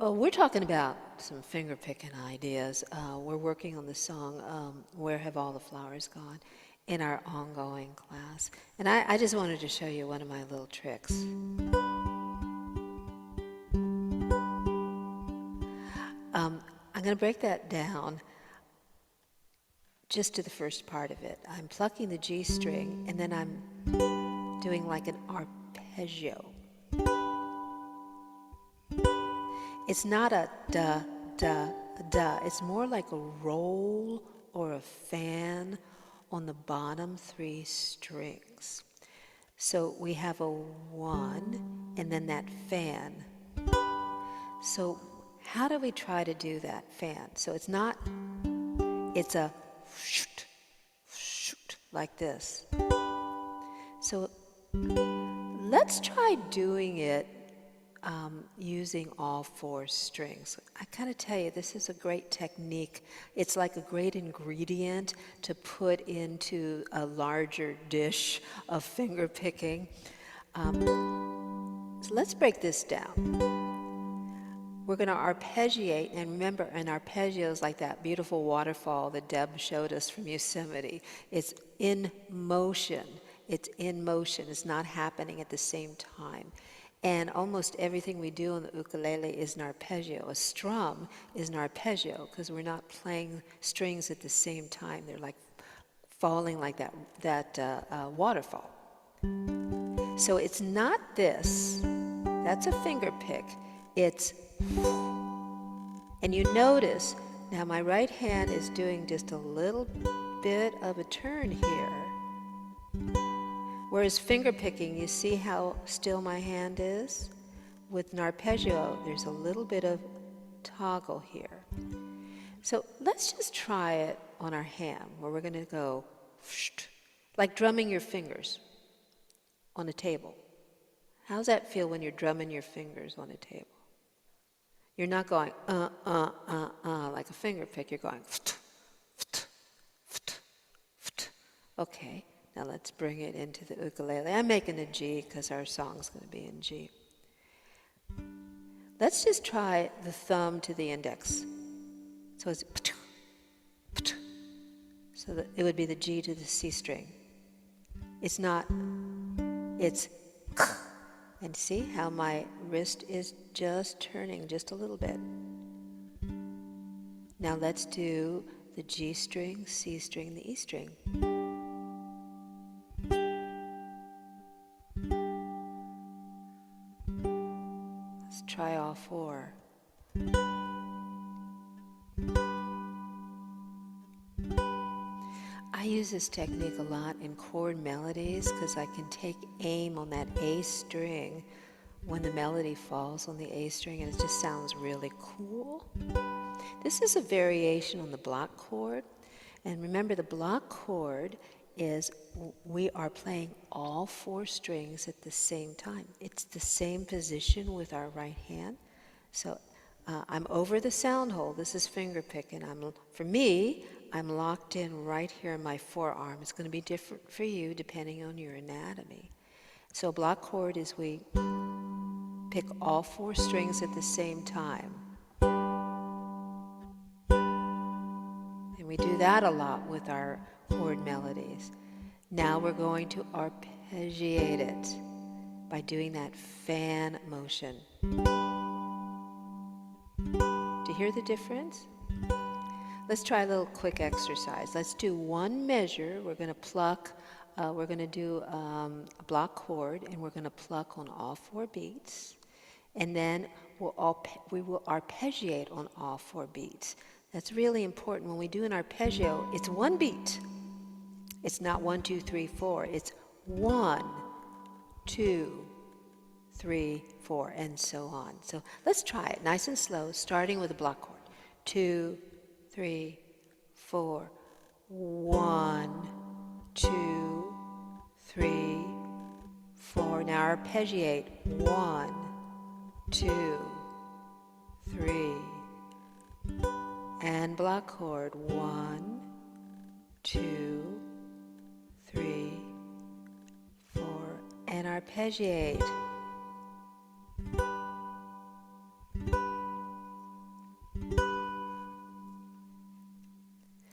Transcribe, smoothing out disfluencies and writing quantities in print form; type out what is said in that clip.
Well, we're talking about some finger picking ideas. We're working on the song Where Have All the Flowers Gone in our ongoing class. And I just wanted to show you one of my little tricks. I'm going to break that down just to the first part of it. I'm plucking the G string and then I'm doing like an arpeggio. It's not a da, da, da. It's more like a roll or a fan on the bottom three strings. So we have a one and then that fan. So how do we try to do that fan? So it's not, it's a shoot, shoot, like this. So let's try doing it using all four strings. I gotta tell you, this is a great technique. It's like a great ingredient to put into a larger dish of finger picking. So let's break this down. We're going to arpeggiate, and remember, an arpeggio is like that beautiful waterfall that Deb showed us from Yosemite. It's in motion. It's in motion. It's not happening at the same time. And almost everything we do on the ukulele is an arpeggio. A strum is an arpeggio because we're not playing strings at the same time. They're like falling like that waterfall. So it's not this. That's a finger pick. It's, and you notice, now my right hand is doing just a little bit of a turn here. Whereas finger picking, you see how still my hand is? With an arpeggio, there's a little bit of toggle here. So let's just try it on our hand, where we're going to go, like drumming your fingers on a table. How does that feel when you're drumming your fingers on a table? You're not going, like a finger pick. You're going, okay. Now let's bring it into the ukulele. I'm making a G because our song's going to be in G. Let's just try the thumb to the index. So it's, so that it would be the G to the C string. It's not, it's, and see how my wrist is just turning just a little bit. Now let's do the G string, C string, the E string. Let's try all four. I use this technique a lot in chord melodies because I can take aim on that A string when the melody falls on the A string, and it just sounds really cool. This is a variation on the block chord, and remember the block chord is we are playing all four strings at the same time. It's the same position with our right hand. So I'm over the sound hole. This is finger picking. For me, I'm locked in right here in my forearm. It's going to be different for you depending on your anatomy. So block chord is we pick all four strings at the same time. And we do that a lot with our chord melodies. Now we're going to arpeggiate it by doing that fan motion. Do you hear the difference? Let's try a little quick exercise. Let's do one measure. We're going to pluck, we're going to do a block chord, and we're going to pluck on all four beats. And then we will arpeggiate on all four beats. That's really important. When we do an arpeggio, it's one beat. It's not 1, 2, 3, 4. It's 1, 2, 3, 4, and so on. So let's try it nice and slow, starting with a block chord. 2, 3, 4. 1, 2, 3, 4. Now arpeggiate. 1, 2, 3. And block chord. 1, 2, 3, 4. And arpeggiate.